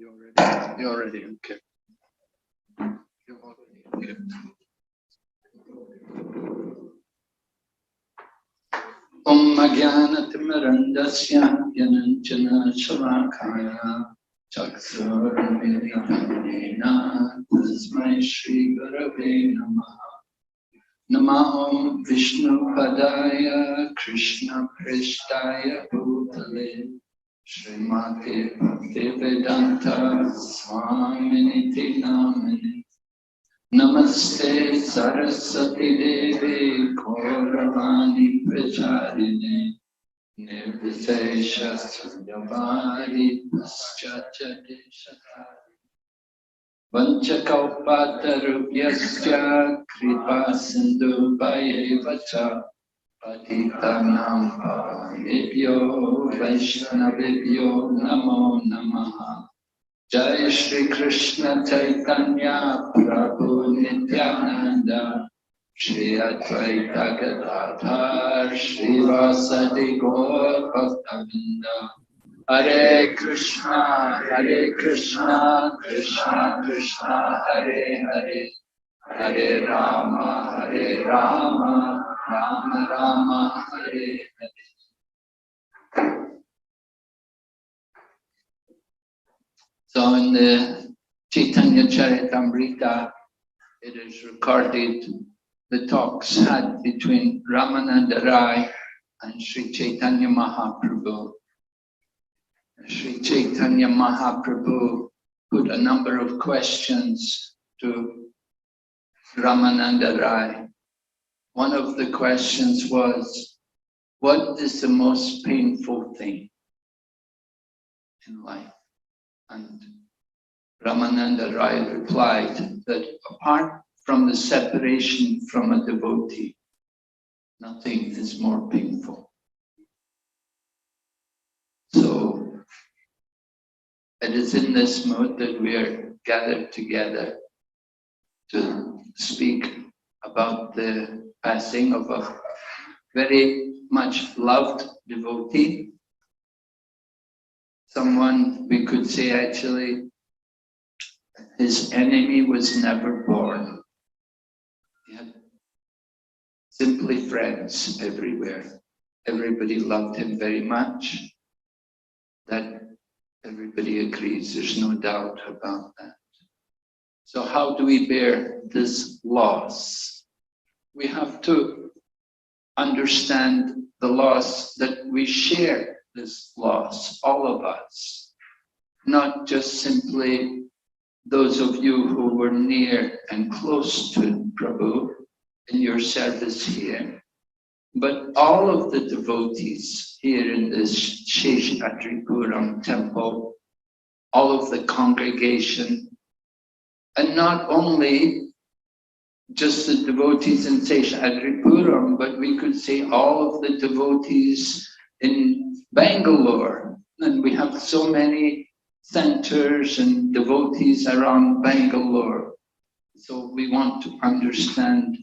You're already okay. You're already okay. Om Jnanatimirandasya Yananchana Shalakaya Chaksurmilitanena Tasmai Shri Gurave Namaha. Namo Vishnu Padaya Krishna Prestaya Bhutale Srimati Bhaktivedanta Swaminiti Namini Namaste Saraswati Devi Gauravani Pracharini Nirvishesha Sunyavari Paschachati Shatari Vanchakalpatarubhyasya Kripa Sindhu Bhayevacha Patitanam Pavanebhyo Vaishnavibhyo Namo Namaha. Jai Shri Krishna Chaitanya Prabhu Nityananda Shri Advaita Gadadhar Shri Vasadi Gaur Bhaktavinda. Hare Krishna, Krishna Krishna, Hare Hare, Hare Rama, Rama Rama, Hare Hare. So in the Chaitanya Charitamrita, it is recorded the talks had between Ramananda Rai and Sri Chaitanya Mahaprabhu. Sri Chaitanya Mahaprabhu put a number of questions to Ramananda Rai. One of the questions was, what is the most painful thing in life? And Ramananda Rai replied that apart from the separation from a devotee, nothing is more painful. So it is in this mood that we are gathered together to speak about the passing of a very much loved devotee. Someone, we could say actually, his enemy was never born. He had simply friends everywhere. Everybody loved him very much. That everybody agrees, there's no doubt about that. So how do we bear this loss? We have to understand the loss, that we share this loss, all of us. Not just simply those of you who were near and close to Prabhu in your service here, but all of the devotees here in this Sheshatripuram temple, all of the congregation, and not only just the devotees in Sheshatripuram, but we could say all of the devotees in Bangalore. And we have so many centers and devotees around Bangalore. So we want to understand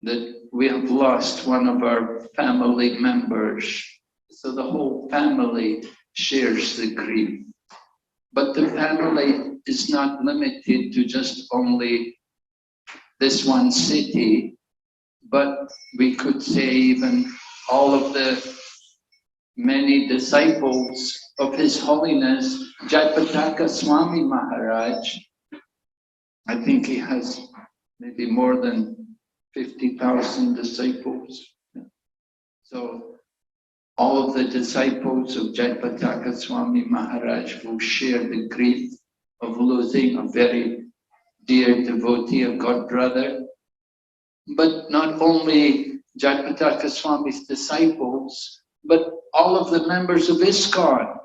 that we have lost one of our family members. So the whole family shares the grief. But the family is not limited to just only this one city, but we could say even all of the many disciples of His Holiness Jayapataka Swami Maharaj. I think he has maybe more than 50,000 disciples. So all of the disciples of Jayapataka Swami Maharaj will share the grief of losing a very dear devotee, a god brother. But not only Jayapataka Swami's disciples, but all of the members of ISKCON,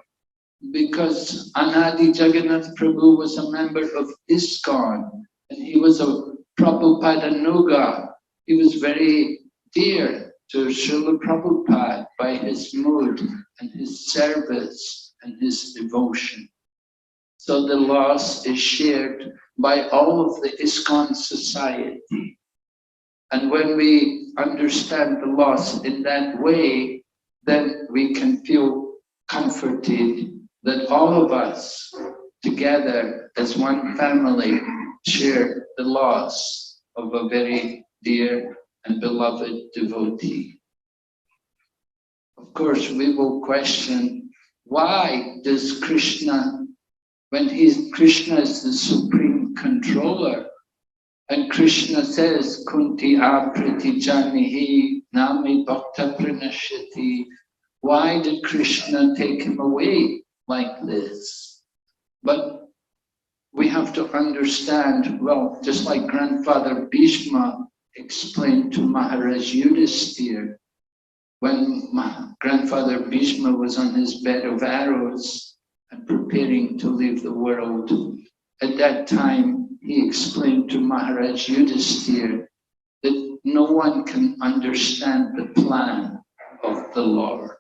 because Anadi Jaganath Prabhu was a member of ISKCON, and he was a Prabhupada Nuga. He was very dear to Srila Prabhupada by his mood and his service and his devotion. So the loss is shared by all of the ISKCON society. And when we understand the loss in that way, then we can feel comforted that all of us together as one family share the loss of a very dear and beloved devotee. Of course, we will question, why does Krishna, when Krishna is the supreme controller, and Krishna says, Kunti apriti janihi nami bhakta pranashyati, why did Krishna take him away like this? But we have to understand, well, just like Grandfather Bhishma explained to Maharaja Yudhisthira, when Grandfather Bhishma was on his bed of arrows and preparing to leave the world, at that time he explained to Maharaja Yudhisthira that no one can understand the plan of the Lord.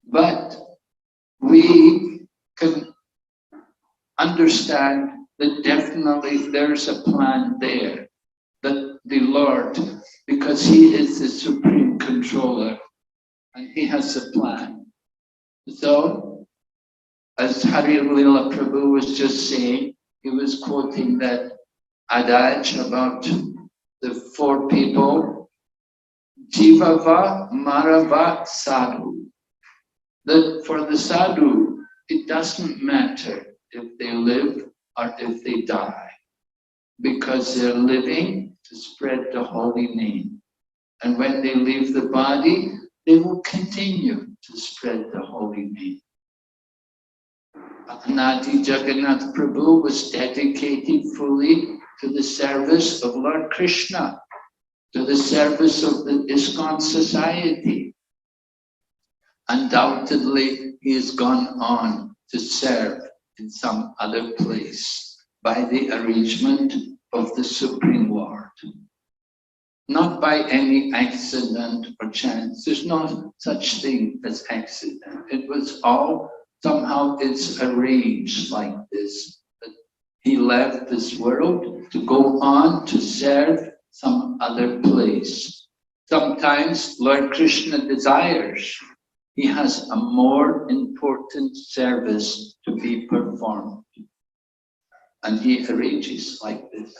But we can understand that definitely there's a plan there, that the Lord, because he is the supreme controller and he has a plan. So, as Hari Leela Prabhu was just saying, he was quoting that adage about the four people, Jivava Marava Sadhu. That for the sadhu, it doesn't matter if they live or if they die, because they're living to spread the holy name. And when they leave the body, they will continue to spread the holy name. Anadi Jaganath Prabhu was dedicated fully to the service of Lord Krishna, to the service of the ISKCON society. Undoubtedly, he has gone on to serve in some other place by the arrangement of the Supreme Lord. Not by any accident or chance. There's no such thing as accident. It was all, somehow it's arranged like this. That he left this world to go on to serve some other place. Sometimes Lord Krishna desires, he has a more important service to be performed. And he arranges like this.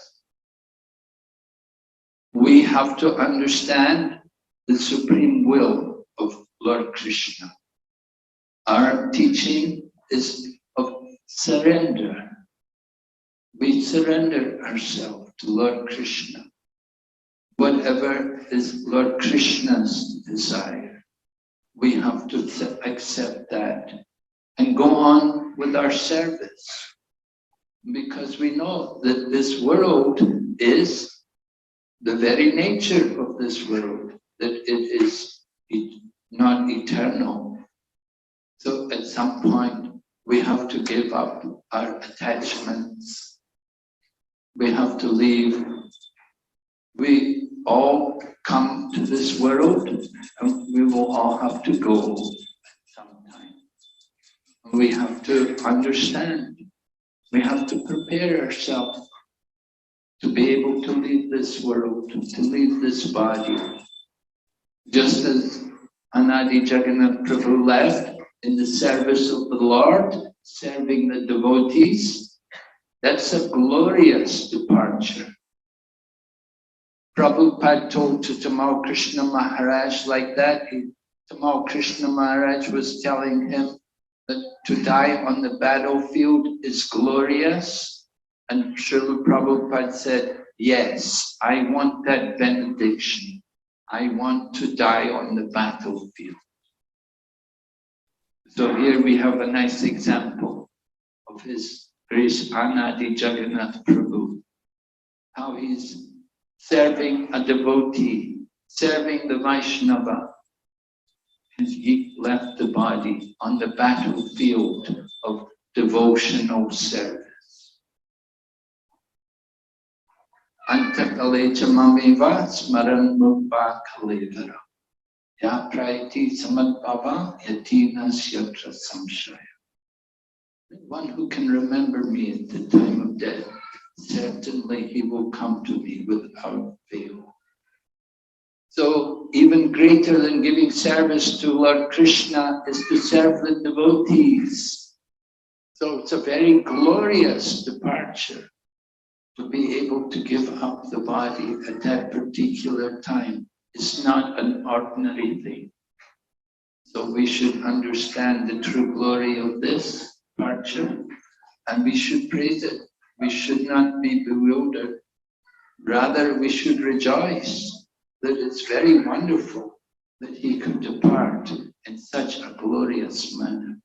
We have to understand the supreme will of Lord Krishna. Our teaching is of surrender. We surrender ourselves to Lord Krishna. Whatever is Lord Krishna's desire, we have to accept that and go on with our service. Because we know that this world is the very nature of this world, that it is not eternal. So at some point, we have to give up our attachments. We have to leave. We all come to this world and we will all have to go at some time. We have to understand. We have to prepare ourselves to be able to leave this world, to leave this body. Just as Anadi Jaganath Prabhu left in the service of the Lord, serving the devotees, that's a glorious departure. Prabhupada told to Tamal Krishna Maharaj like that. Tamal Krishna Maharaj was telling him that to die on the battlefield is glorious. And Srila Prabhupada said, yes, I want that benediction. I want to die on the battlefield. So here we have a nice example of His Grace Anadi Jaganath Prabhu. How he's serving a devotee, serving the Vaishnava. And he left the body on the battlefield of devotional service. Antakale chamamiva smaran mukha kalevara. Ya praiti samadbhava yatinas yatra samshaya. One who can remember me at the time of death, certainly he will come to me without fail. So even greater than giving service to Lord Krishna is to serve the devotees. So it's a very glorious departure to be able to give up the body at that particular time. It's not an ordinary thing. So we should understand the true glory of this departure, and we should praise it. We should not be bewildered. Rather, we should rejoice that it's very wonderful that he could depart in such a glorious manner.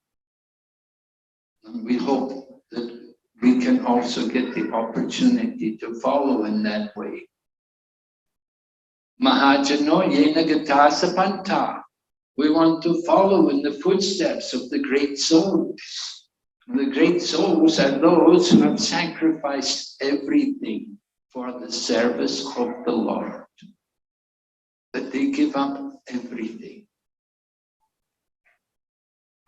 And we hope that we can also get the opportunity to follow in that way. Mahajano yena gatasa panta. We want to follow in the footsteps of the great souls. The great souls are those who have sacrificed everything for the service of the Lord. That they give up everything.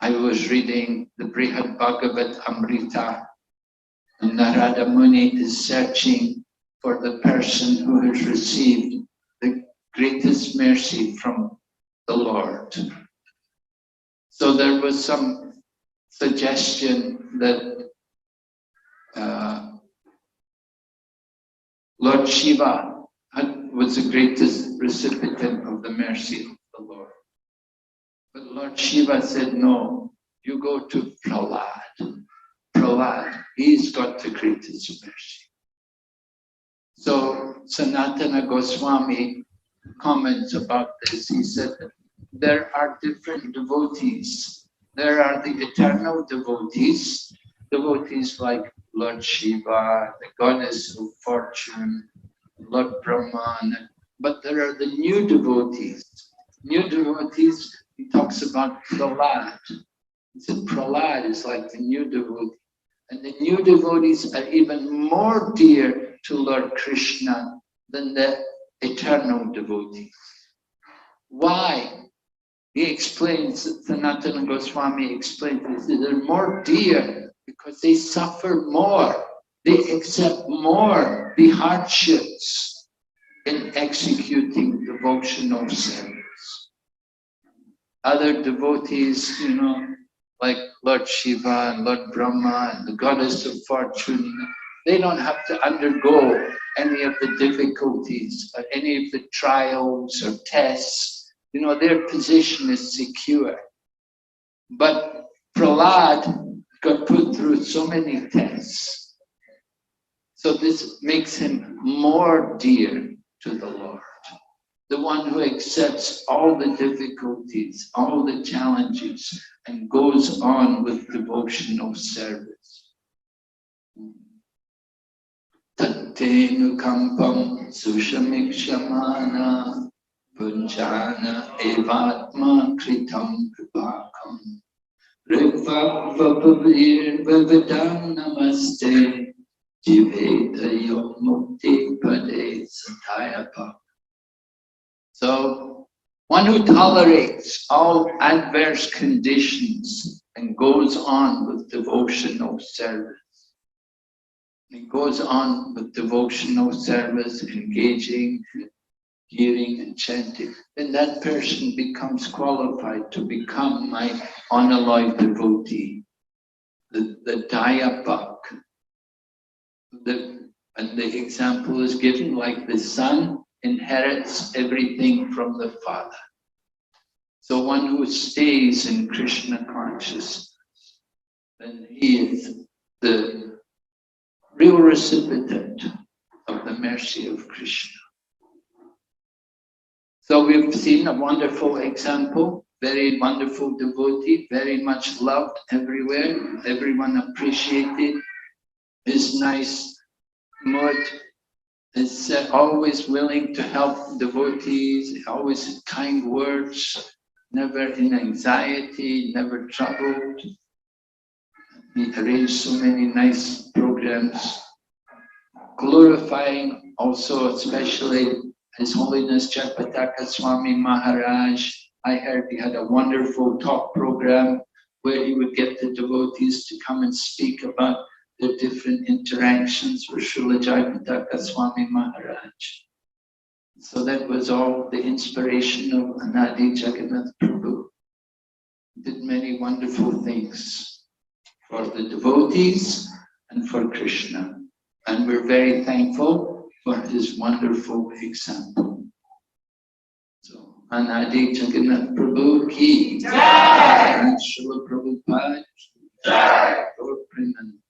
I was reading the Brihad Bhagavat Amrita, and Narada Muni is searching for the person who has received the greatest mercy from the Lord. So there was some suggestion that Lord Shiva was the greatest recipient of the mercy of the Lord. But Lord Shiva said, no, you go to Prahlad. Prahlad, he's got the greatest mercy. So Sanatana Goswami comments about this. He said, there are different devotees. There are the eternal devotees, devotees like Lord Shiva, the goddess of fortune, Lord Brahman, but there are the new devotees. New devotees, he talks about Prahlad. He said Prahlad is like the new devotee. And the new devotees are even more dear to Lord Krishna than the eternal devotees. Why? He explains, Sanatana Goswami explains this, they're more dear because they suffer more. They accept more the hardships in executing devotional service. Other devotees, like Lord Shiva and Lord Brahma and the goddess of fortune, they don't have to undergo any of the difficulties or any of the trials or tests. Their position is secure. But Prahlad got put through so many tests. So this makes him more dear to the Lord. The one who accepts all the difficulties, all the challenges, and goes on with devotional service. Tattenu kampam sushamikshamana punjana evatma kritam kripakam rivavavavir vavadam namaste jiveda mukti pade satayapa. So, one who tolerates all adverse conditions and goes on with devotional service. He goes on with devotional service, engaging, hearing and chanting. Then that person becomes qualified to become my unalloyed devotee, the Dayapak. And the example is given like the son inherits everything from the father. So one who stays in Krishna consciousness, then he is the real recipient of the mercy of Krishna. So we've seen a wonderful example, very wonderful devotee, very much loved everywhere, everyone appreciated his nice mood. Is always willing to help devotees, always kind words, never in anxiety, never troubled. He arranged so many nice programs, glorifying also especially His Holiness Jaganath Swami Maharaj. I heard he had a wonderful talk program where he would get the devotees to come and speak about the different interactions with Srila Jaganath Swami Maharaj. So that was all the inspiration of Anadi Jaganath Prabhu. Did many wonderful things. for the devotees and for Krishna. And we're very thankful for his wonderful example. So, Anadi Jaganath Prabhu ki Jai! Srila Prabhupada ki Jai! Lord Premanand.